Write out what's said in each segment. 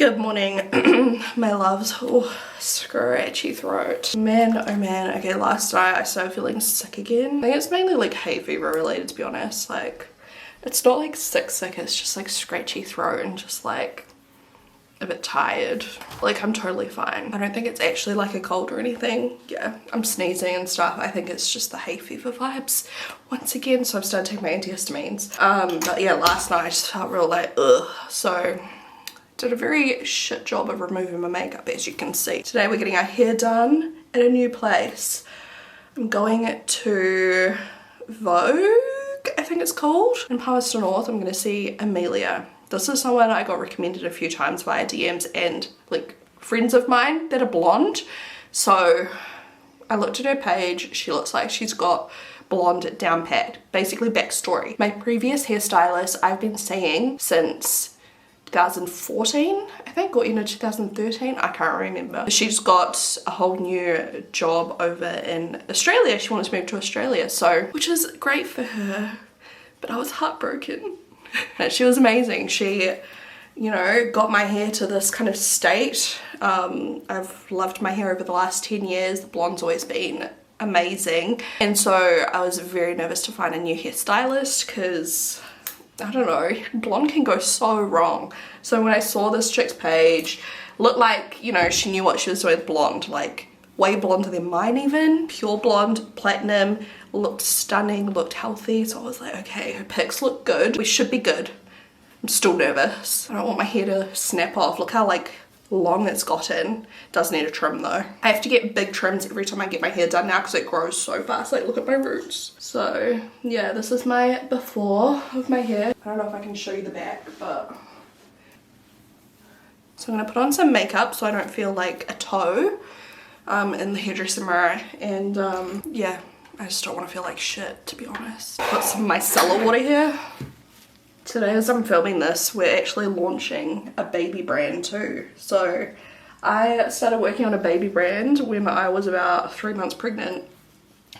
Good morning, my loves. Oh, scratchy throat. Man, oh man. Okay, last night I started feeling sick again. I think it's mainly like hay fever related, to be honest. Like, it's not like sick, it's just like scratchy throat and just like a bit tired. Like, I'm totally fine. I don't think it's actually like a cold or anything. Yeah, I'm sneezing and stuff. I think it's just the hay fever vibes once again. So I've started taking my antihistamines. But yeah, last night I just felt real like, ugh. So did a very shit job of removing my makeup, as you can see. Today we're getting our hair done at a new place. I'm going to Vogue, I think it's called, in Palmerston North. I'm going to see Amelia. This is someone I got recommended a few times via DMs and like friends of mine that are blonde. So I looked at her page. She looks like she's got blonde down pat. Basically, backstory. My previous hairstylist I've been seeing since 2014, I think, or 2013, I can't remember. She's got a whole new job over in Australia. She wants to move to Australia, so, which is great for her, but I was heartbroken. She was amazing. She, you know, got my hair to this kind of state. I've loved my hair over the last 10 years. The blonde's always been amazing, and so I was very nervous to find a new hairstylist because I don't know, blonde can go so wrong. So when I saw this chick's page, looked like, you know, she knew what she was doing with blonde, like way blonder than mine even, pure blonde, platinum, looked stunning, looked healthy. So I was like, okay, her pics look good, we should be good. I'm still nervous. I don't want my hair to snap off. Look how like long it's gotten. Does need a trim though. I have to get big trims every time I get my hair done now because it grows so fast. Like, look at my roots. So yeah, this is my before of my hair. I don't know if I can show you the back, but so I'm gonna put on some makeup so I don't feel like a toe in the hairdresser mirror, and yeah, I just don't want to feel like shit, to be honest. Put some micellar water here. Today, as I'm filming this, we're actually launching a baby brand too. So I started working on a baby brand when I was about 3 months pregnant.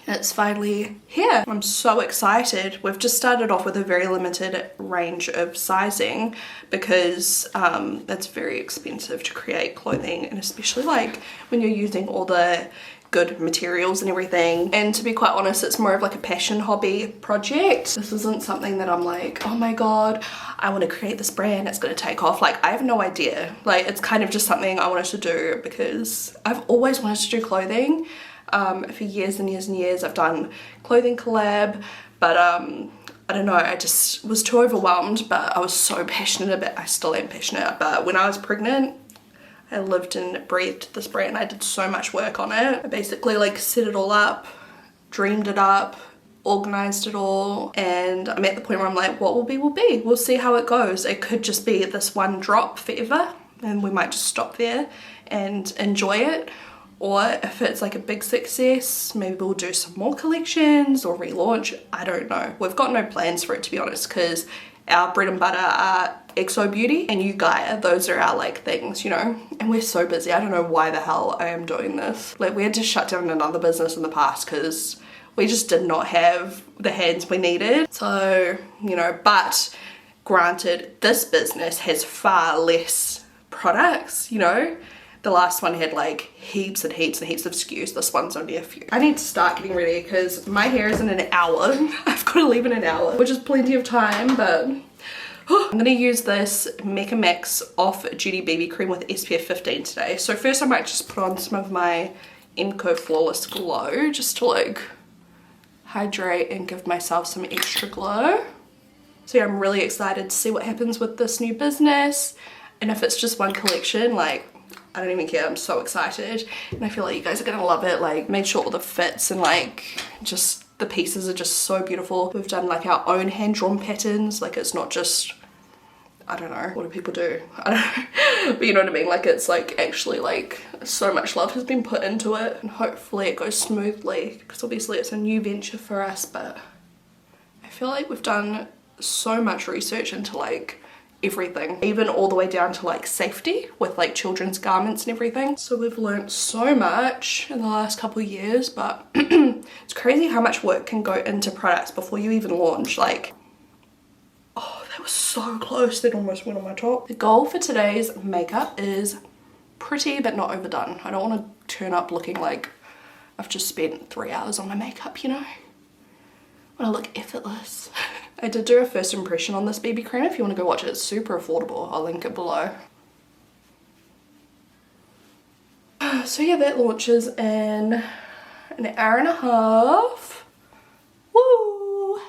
It's finally here. I'm so excited. We've just started off with a very limited range of sizing because it's very expensive to create clothing, and especially like when you're using all the good materials and everything. And to be quite honest, it's more of like a passion hobby project. This isn't something that I'm like, oh my god, I want to create this brand, it's going to take off. Like, I have no idea. Like, it's kind of just something I wanted to do because I've always wanted to do clothing. For years and years and years I've done clothing collab, but I don't know, I just was too overwhelmed. But I was so passionate about it. I still am passionate, but when I was pregnant, I lived and breathed this brand. I did so much work on it. I basically like set it all up, dreamed it up, organized it all, and I'm at the point where I'm like, what will be will be. We'll see how it goes. It could just be this one drop forever and we might just stop there and enjoy it. Or if it's like a big success, maybe we'll do some more collections or relaunch. I don't know. We've got no plans for it, to be honest, because our bread and butter are Exo Beauty and you Gaia. Those are our like things, you know, and we're so busy. I don't know why the hell I am doing this. Like, we had to shut down another business in the past because we just did not have the hands we needed. So, you know, but granted, this business has far less products, you know. The last one had like heaps and heaps and heaps of SKUs. This one's only a few. I need to start getting ready because my hair is in an hour. I've got to leave in an hour, which is plenty of time, but I'm going to use this Mecca Max Off Duty BB Cream with SPF 15 today. So first I might just put on some of my Emco Flawless Glow just to like hydrate and give myself some extra glow. So yeah, I'm really excited to see what happens with this new business, and if it's just one collection, like, I don't even care. I'm so excited, and I feel like you guys are gonna love it. Like, made sure all the fits and like just the pieces are just so beautiful. We've done like our own hand-drawn patterns. Like, it's not just, I don't know, what do people do? I don't know, but you know what I mean? Like, it's like actually like so much love has been put into it, and hopefully it goes smoothly because obviously it's a new venture for us. But I feel like we've done so much research into like everything, even all the way down to like safety with like children's garments and everything. So we've learned so much in the last couple of years, but it's crazy how much work can go into products before you even launch. Like, oh, that That was so close, that almost went on my top. The goal for today's makeup is pretty but not overdone. I don't want to turn up looking like I've just spent 3 hours on my makeup, you know? I want to look effortless. I did do a first impression on this BB cream. If you want to go watch it, it's super affordable. I'll link it below. So yeah, that launches in an hour and a half. Woo!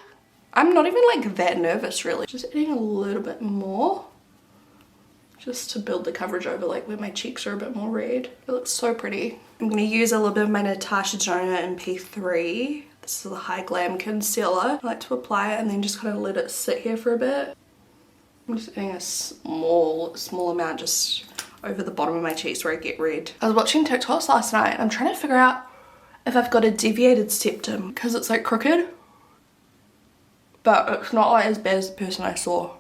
I'm not even like that nervous really. Just adding a little bit more. Just to build the coverage over like where my cheeks are a bit more red. It looks so pretty. I'm going to use a little bit of my Natasha Denona in P3. This is the High Glam Concealer. I like to apply it and then just kind of let it sit here for a bit. I'm just adding a small amount just over the bottom of my cheeks where I get red. I was watching TikToks last night and I'm trying to figure out if I've got a deviated septum because it's like crooked. But it's not like as bad as the person I saw.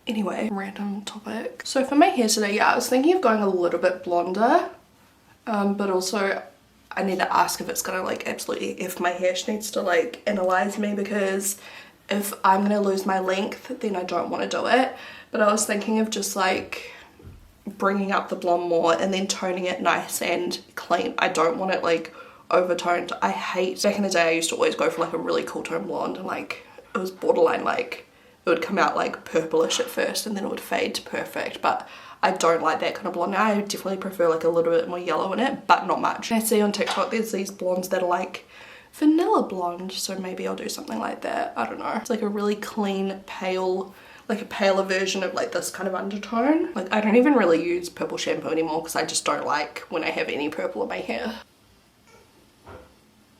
Anyway, random topic. So for my hair today, yeah, I was thinking of going a little bit blonder. But also I need to ask if it's gonna like absolutely F my hair. She needs to like analyze me because if I'm gonna lose my length, then I don't want to do it. But I was thinking of just like bringing up the blonde more and then toning it nice and clean. I don't want it like overtoned. I hate, back in the day I used to always go for like a really cool tone blonde and like it was borderline like it would come out like purplish at first and then it would fade to perfect, but I don't like that kind of blonde now. I definitely prefer like a little bit more yellow in it, but not much. I see on TikTok there's these blondes that are like vanilla blonde, so maybe I'll do something like that. I don't know. It's like a really clean, pale, like a paler version of like this kind of undertone. Like I don't even really use purple shampoo anymore because I just don't like when I have any purple in my hair.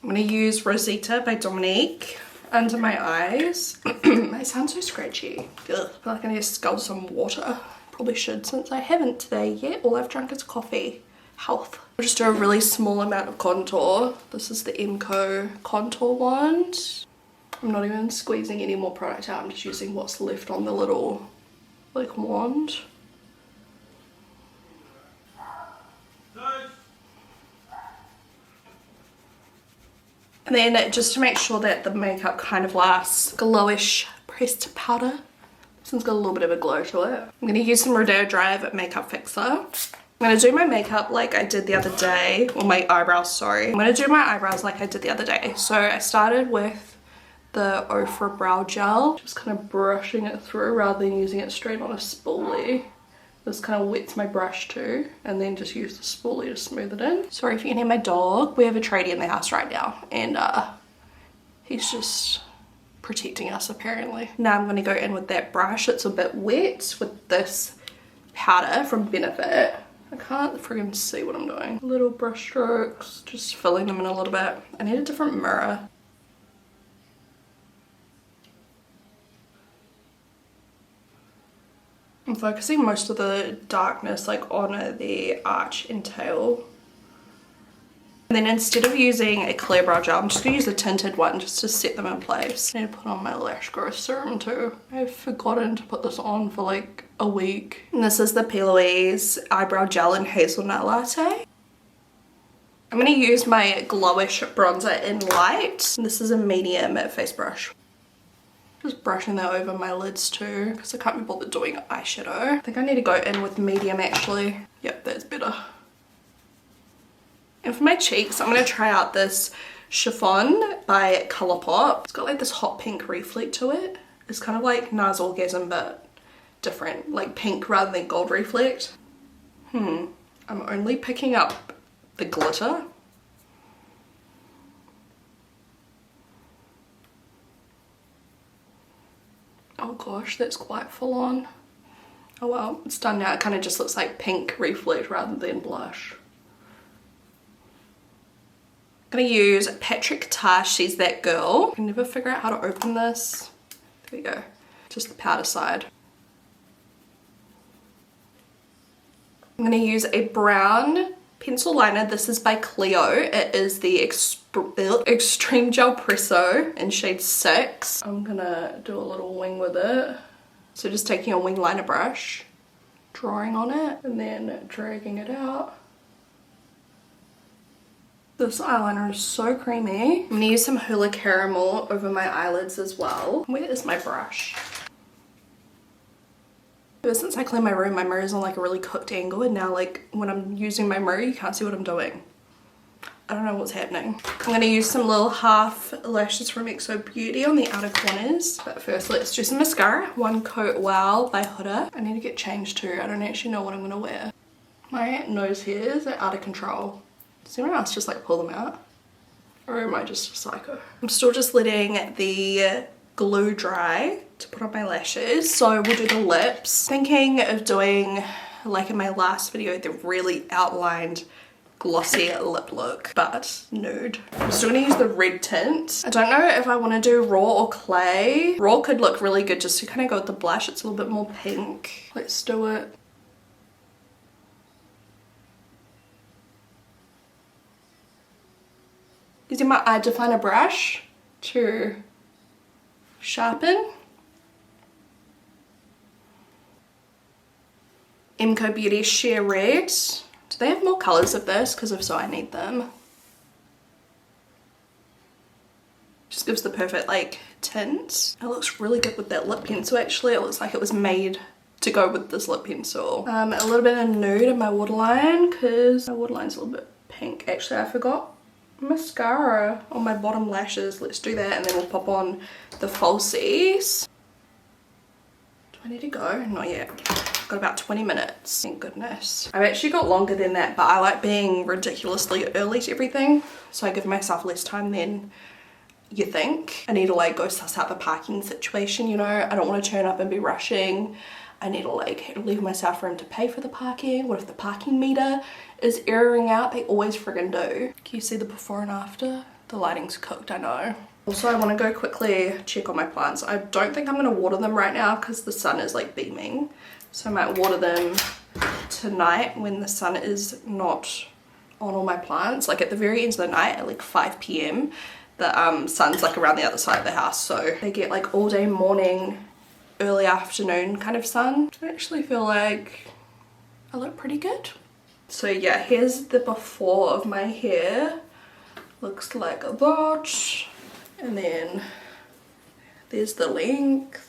I'm gonna use Rosita by Dominique under my eyes. I sound so scratchy. Ugh. I feel like I need to scald some water. Probably should since I haven't today yet. All I've drunk is coffee. Health. I'll just do a really small amount of contour. This is the MCO contour wand. I'm not even squeezing any more product out. I'm just using what's left on the little like wand. And then just to make sure that the makeup kind of lasts, glowish pressed powder. This one's got a little bit of a glow to it. I'm going to use some Rodeo Drive makeup fixer. I'm going to do my makeup like I did the other day, or my eyebrows, sorry. I'm going to do my eyebrows like I did the other day. So I started with the Ofra Brow Gel, just kind of brushing it through rather than using it straight on a spoolie. This kind of wets my brush too, and then just use the spoolie to smooth it in. Sorry if you can hear my dog. We have a tradie in the house right now, and he's just protecting us apparently. Now I'm going to go in with that brush. It's a bit wet with this powder from Benefit. I can't friggin' see what I'm doing. Little brush strokes, just filling them in a little bit. I need a different mirror. I'm focusing most of the darkness like on the arch and tail. And then instead of using a clear brow gel, I'm just going to use a tinted one just to set them in place. I need to put on my lash growth serum too. I've forgotten to put this on for like a week. And this is the P. Louise Eyebrow Gel in Hazelnut Latte. I'm going to use my glowish bronzer in Light. And this is a medium face brush. Just brushing that over my lids too, because I can't be bothered doing eyeshadow. I think I need to go in with medium actually. Yep, that's better. And for my cheeks, I'm going to try out this Chiffon by Colourpop. It's got like this hot pink reflect to it. It's kind of like NARS Orgasm but different, like pink rather than gold reflect. I'm only picking up the glitter. Oh gosh, that's quite full on. Oh well, it's done now. It kind of just looks like pink reflect rather than blush. I'm going to use Patrick Ta, She's That Girl. I can never figure out how to open this. There we go. Just the powder side. I'm going to use a brown pencil liner. This is by Clio. It is the Extreme Gel Presso in shade 6. I'm going to do a little wing with it. So just taking a wing liner brush, drawing on it, and then dragging it out. This eyeliner is so creamy. I'm going to use some Hoola Caramel over my eyelids as well. Where is my brush? Ever since I cleaned my room, my mirror's on like a really cooked angle, and now like when I'm using my mirror you can't see what I'm doing. I don't know what's happening. I'm going to use some little half lashes from XO Beauty on the outer corners. But first let's do some mascara. One Coat Wow by Huda. I need to get changed too. I don't actually know what I'm going to wear. My nose hairs are out of control. Does anyone else just like pull them out? Or am I just a psycho? I'm still just letting the glue dry to put on my lashes. So we'll do the lips. Thinking of doing, like in my last video, the really outlined glossy lip look, but nude. I'm still gonna use the red tint. I don't know if I want to do raw or clay. Raw could look really good just to kind of go with the blush. It's a little bit more pink. Let's do it. Using my eye definer brush to sharpen. MCO Beauty Sheer Red. Do they have more colours of this? Because if so, I need them. Just gives the perfect like tint. It looks really good with that lip pencil actually. It looks like it was made to go with this lip pencil. A little bit of nude in my waterline because my waterline's a little bit pink. Actually, I forgot mascara on my bottom lashes. Let's do that and then we'll pop on the falsies. Do I need to go? Not yet. Got about 20 minutes. Thank goodness. I've actually got longer than that, but I like being ridiculously early to everything, so I give myself less time than you think. I need to like go suss out the parking situation, you know. I don't want to turn up and be rushing. I need to like leave myself room to pay for the parking. What if the parking meter is erroring out? They always friggin' do. Can you see the before and after? The lighting's cooked, I know. Also, I want to go quickly check on my plants. I don't think I'm going to water them right now because the sun is like beaming. So I might water them tonight when the sun is not on all my plants. Like at the very end of the night at like 5 p.m. the sun's like around the other side of the house. So they get like all day morning, early afternoon kind of sun. I actually feel like I look pretty good. So yeah, here's the before of my hair. Looks like a botch. And then there's the length.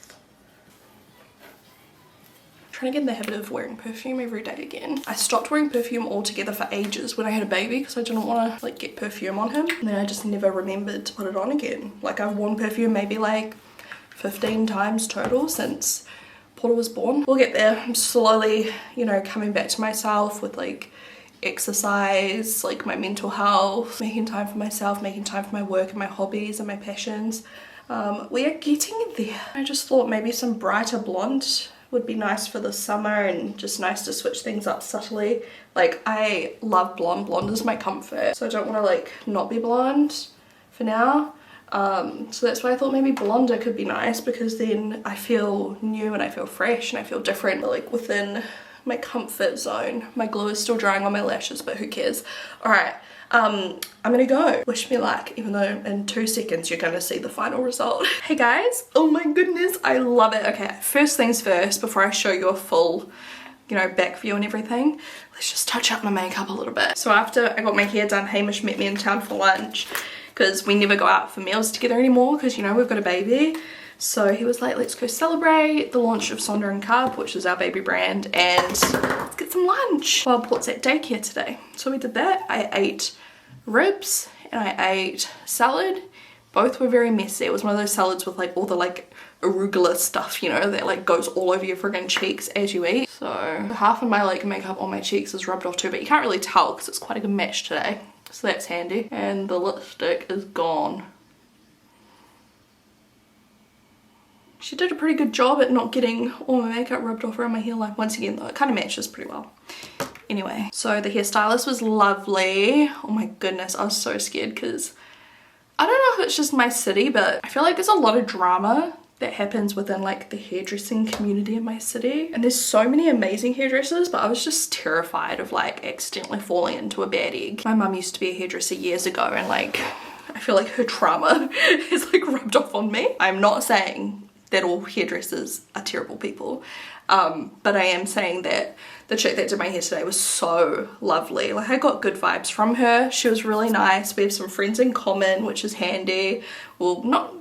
Trying to get in the habit of wearing perfume every day again. I stopped wearing perfume altogether for ages when I had a baby because I didn't want to like get perfume on him, and then I just never remembered to put it on again. Like I've worn perfume maybe like 15 times total since Porter was born. We'll get there. I'm slowly, you know, coming back to myself with like exercise, like my mental health, making time for myself, making time for my work and my hobbies and my passions. We are getting there. I just thought maybe some brighter blonde would be nice for the summer and just nice to switch things up subtly. Like I love blonde. Blonde is my comfort, so I don't want to like not be blonde for now. So that's why I thought maybe blonder could be nice, because then I feel new and I feel fresh and I feel different, but like within my comfort zone. My glue is still drying on my lashes, but who cares. All right, I'm gonna go. Wish me luck, even though in 2 seconds you're gonna see the final result. Hey guys, oh my goodness, I love it. Okay, first things first, before I show you a full, you know, back view and everything, let's just touch up my makeup a little bit. So after I got my hair done, Hamish met me in town for lunch, because we never go out for meals together anymore, because you know we've got a baby. So he was like, let's go celebrate the launch of Sonder & Cub, which is our baby brand, and let's get some lunch while Port's at daycare today. So we did that. I ate ribs and I ate salad. Both were very messy. It was one of those salads with like all the like arugula stuff, you know, that like goes all over your friggin' cheeks as you eat. So half of my like makeup on my cheeks is rubbed off too, but you can't really tell because it's quite a good match today. So that's handy. And the lipstick is gone. She did a pretty good job at not getting all my makeup rubbed off around my hairline. Once again though, it kind of matches pretty well. Anyway, so the hairstylist was lovely. Oh my goodness, I was so scared because I don't know if it's just my city, but I feel like there's a lot of drama that happens within like the hairdressing community in my city. And there's so many amazing hairdressers, but I was just terrified of like accidentally falling into a bad egg. My mum used to be a hairdresser years ago, and like I feel like her trauma is like rubbed off on me. I'm not saying that all hairdressers are terrible people, but I am saying that the chick that did my hair today was so lovely. Like I got good vibes from her. She was really nice. We have some friends in common, which is handy. Well, not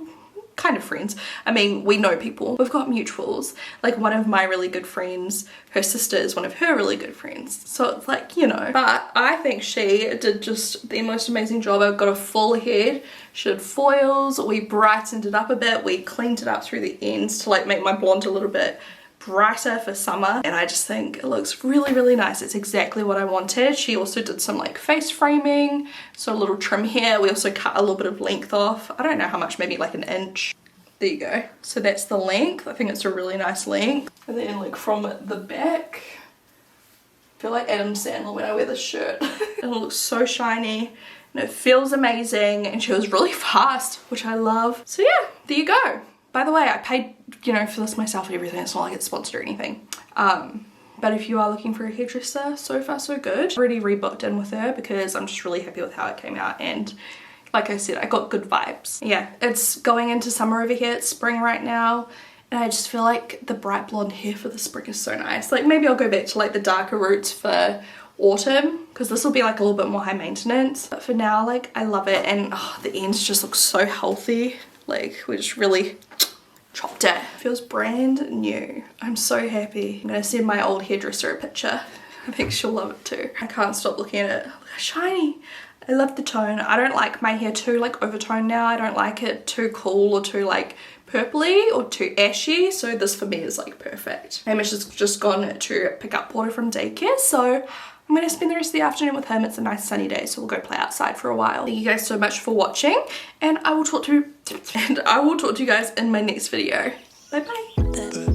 kind of friends. I mean, we know people. We've got mutuals. Like one of my really good friends, her sister is one of her really good friends. So it's like, you know. But I think she did just the most amazing job. I got a full head. She did foils. We brightened it up a bit. We cleaned it up through the ends to like make my blonde a little bit brighter for summer, and I just think it looks really, really nice. It's exactly what I wanted. She also did some like face framing, so a little trim here. We also cut a little bit of length off. I don't know how much, maybe like an inch. There you go. So that's the length. I think it's a really nice length. And then like from the back, I feel like Adam Sandler when I wear this shirt. It looks so shiny and it feels amazing, and she was really fast, which I love. So yeah, there you go. By the way, I paid, you know, for this myself and everything. It's not like it's sponsored or anything. But if you are looking for a hairdresser, so far so good. Already rebooked in with her because I'm just really happy with how it came out, and like I said, I got good vibes. Yeah, it's going into summer over here. It's spring right now, and I just feel like the bright blonde hair for the spring is so nice. Like maybe I'll go back to like the darker roots for autumn, because this will be like a little bit more high maintenance. But for now, like I love it, and oh, the ends just look so healthy. Like we just really chopped it. Feels brand new. I'm so happy. I'm gonna send my old hairdresser a picture. I think she'll love it too. I can't stop looking at it. Look how shiny. I love the tone. I don't like my hair too like overtoned now. I don't like it too cool or too like purpley or too ashy. So this for me is like perfect. Hamish has just gone to pick up Porter from daycare, so I'm gonna spend the rest of the afternoon with him. It's a nice sunny day, so we'll go play outside for a while. Thank you guys so much for watching, and I will talk to you guys in my next video. Bye bye.